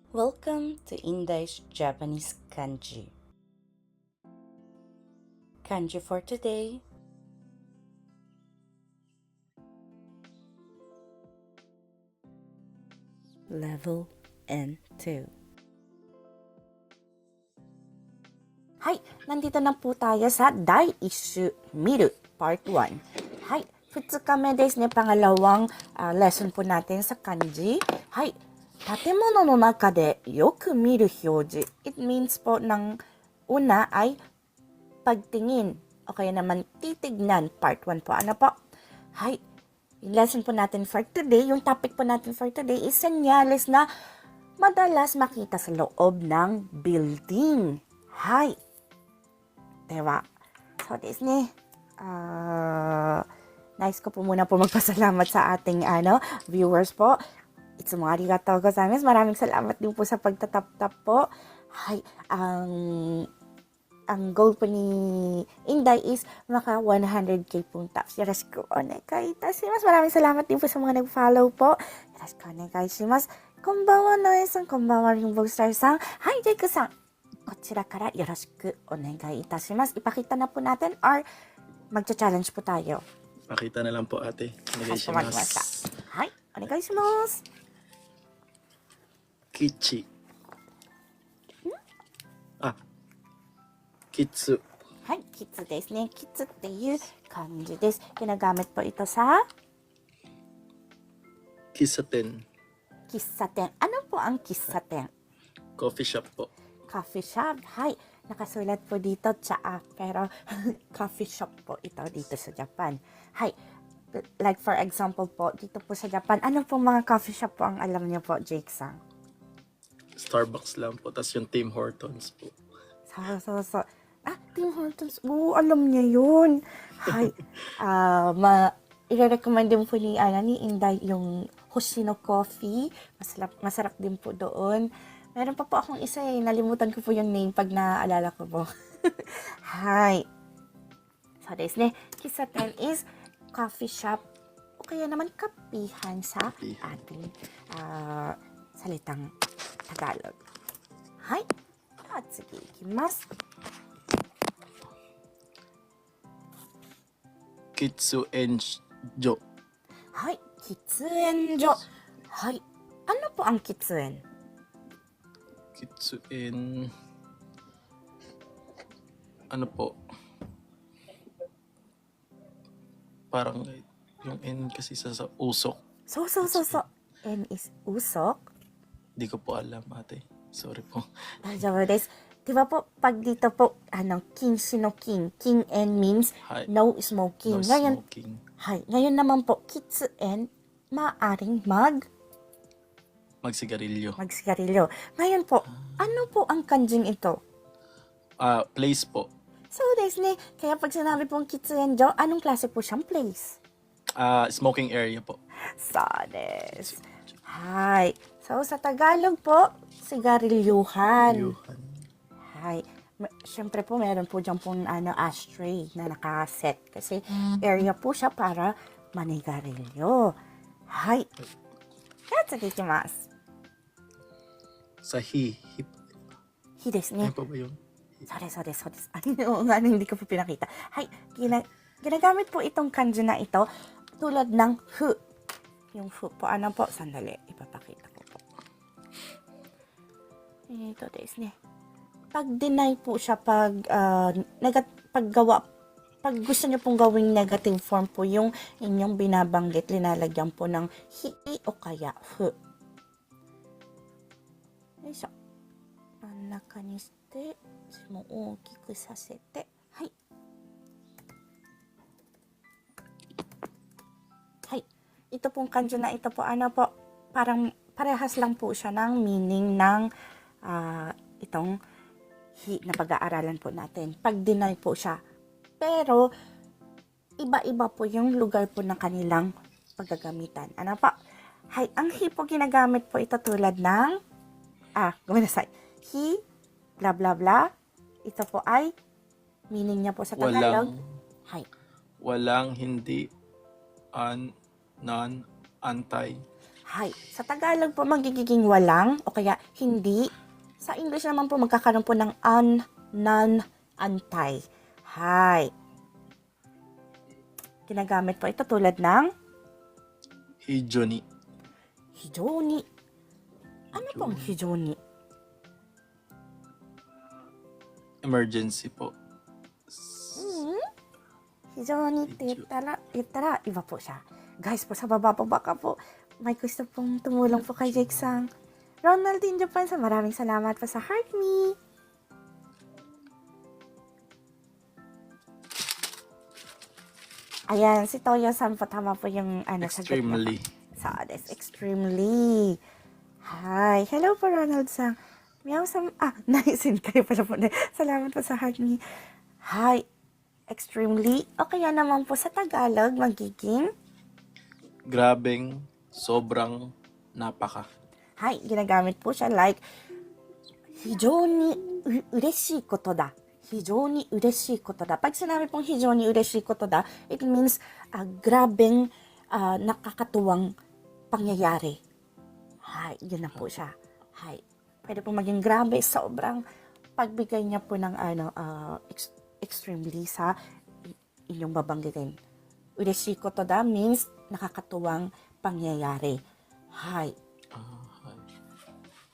Welcome to Indai's Japanese Kanji. Kanji for today. Level N2. Hi, nandito na po tayo sa Dai Ishu Miru Part 1. Hi, 2日目ですね. Pangalawang lesson po natin sa kanji. Hi, 建物の中でよく見る表示. It means po ng una ay pagtingin o kaya naman titignan. Part 1 po. Ano po? Hi, yung lesson po natin for today, yung topic po natin for today is senyales na madalas makita sa loob ng building. Hi. Diba? So, this ni, nice ko po muna po magpasalamat sa ating viewers po. Itsumo arigatou gozaimasu. Maraming salamat din po sa pagtatap-tap po. Hi, ang goal po ni Inday is maka 100k pong taps. Yoroshiku onegai itashimasu. Maraming salamat din po sa mga nag-follow po. Yoroshiku onegai shimasu. Konbanwa Noe-san, konbanwa Rainbow Star-san. Hi, Jake-san. こちらからよろしくお願いいたします。Ipakita na po natin or magcha-challenge po tayo. Pakita na lang po ate. Onegaishimasu. Hi, onegaishimasu. Kichi. Kitsu. はい、キツですね。キツっていう感じです。Ginagamit po ito sa Kisaten. 喫茶店. Ano po ang 喫茶店? Coffee shop po. Coffee shop. Hi, nakasulat po dito tsaa, pero coffee shop po ito dito sa Japan. Hi, like for example po, dito po sa Japan, ano po mga coffee shop po ang alam niyo po, Jake-san? Starbucks lang po. Tapos yung Tim Hortons po. So. Tim Hortons. Oo, alam niya yun. Hi. I-recommend din po ni Inday yung Hoshino Coffee. Masarap din po doon. Meron pa po akong isa nalimutan ko po yung name pag naaalala ko po. Hi. So, desu ne. Kisaten is coffee shop o kaya naman kapihan sa ating salitang Tagalog. Hi. At sige, ikimasu. Kitsuenjo. Hi, kitsuenjo. Hi. Ano po ang kitsuen? Kitsuen. Ano po? Parang yung N kasi sa usok. So. N is usok. Di ko po alam ate. Sorry po. Daijoubu desu. Diba po, pag dito po, kinshi no kin. Kin N means Hi. no smoking. No Ngayon, smoking. hi. Ngayon naman po, kitsuen, maaring Magsigarilyo. magsigarilyo. Ngayon po, ano po ang kanjing ito? Place po. So, desu ne. Kaya pag sinabi pong kitsuenjo, anong klase po siyang place? Smoking area po. So, desu. Hi. So, sa Tagalog po, sigarilyuhan. Yuhan. Hi. Siyempre po, meron po dyan pong ashtray na nakaset. Kasi area po siya para manigarilyo. Hi. Yatsukikimasu. Sa hi. Hi desu ne. Ano pa ba yun? So desu. Hindi ko po pinakita. Hi. Ginagamit po itong kanji na ito tulad ng fu. Yung fu po. Ano po? Sandali. Ipapakita ko po. Ito desu ne. Pag-deny po siya pag gusto niyo pong gawing negative form po yung inyong binabanggit, linalagyan po ng hi o kaya fu. Yoisho. Naka ni shite, mo ookiku sasete. Hai. Hai. Ito pong kanji na ito po, parang parehas lang po siya ng meaning ng itong na pag-aaralan po natin. Pag-deny po siya. Pero, iba-iba po yung lugar po ng kanilang paggagamitan. Ano po? Hi, ang hi po ginagamit po ito tulad ng, gumanasay. Hi, bla bla bla. Ito po ay, meaning niya po sa Tagalog. Walang hindi, non, anti. Hay. Sa Tagalog po magiging walang o kaya hindi. Sa English naman po magkakaroon po ng an, nan, antay. Hay. Ginagamit po ito tulad ng Hijoni. hijoni. Ano pong hijoni? Emergency po. Hijoniって言ったらiba po siya. Guys, po sa baba po baka po may gusto pong tumulong po kay Jake Sang. Ronald in Japan, sa maraming salamat po sa Heart Me. Ayan, si Toyo-san po, tama po yung sagot niya. Extremely. So, that's extremely. Hi. Hello po, Ronald-san. Meow-san. Naisin kayo pala po. Salamat po sa Heart Me. Hi. Extremely. O kaya naman po sa Tagalog, magiging Grabeng, sobrang, napaka. Hi, ginagamit po siya like, 非常に嬉しいことだ。非常に嬉しいことだ。Pag sinabi pong 非常に嬉しいことだ, it means grabeng nakakatuwang pangyayari. Hi, yun na po siya. Hi. Pwede po maging grabe, sobrang pagbigay niya po ng extremely sa inyong babanggitin. Ureshi koto da means nakakatuwang pangyayari. Hi.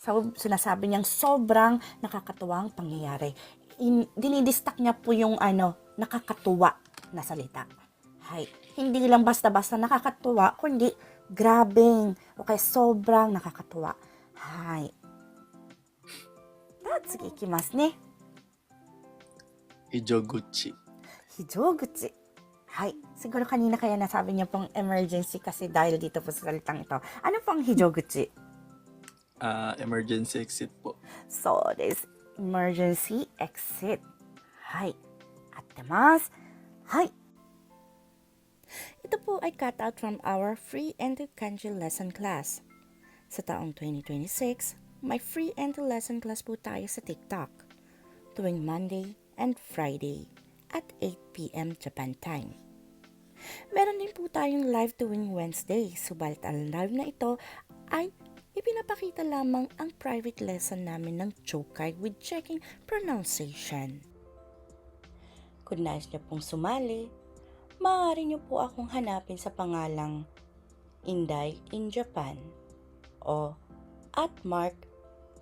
So, sinasabi niyang sobrang nakakatuwang pangyayari. Dinidistak niya po yung nakakatuwa na salita. Hi. Hindi lang basta-basta nakakatuwa, kundi grabeng o kaya sobrang nakakatuwa. Hi. Tatsugi ikimasu ne. Hijoguchi. Hijoguchi. Hi. Siguro kanina kaya nasabi niya pong emergency kasi dahil dito po sa salitang ito. Ano pong hijoguchi? Emergency exit po. So, this emergency exit. Hi. Attemasu. Hi. Ito po ay cut out from our free Endo Kanji lesson class. Sa taong 2026, may free Endo lesson class po tayo sa TikTok tuwing Monday and Friday at 8 p.m. Japan time. Meron din po tayong live tuwing Wednesday, subalit ang live na ito ay ipinapakita lamang ang private lesson namin ng Chokai with checking pronunciation. Kung nais niyo pong sumali, maaari niyo po akong hanapin sa pangalang Inday in Japan o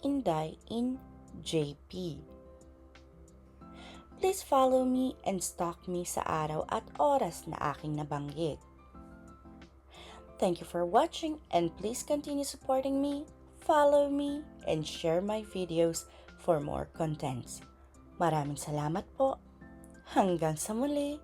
@Inday in JP. Please follow me and stalk me sa araw at oras na aking nabanggit. Thank you for watching and please continue supporting me, follow me, and share my videos for more contents. Maraming salamat po. Hanggang sa muli.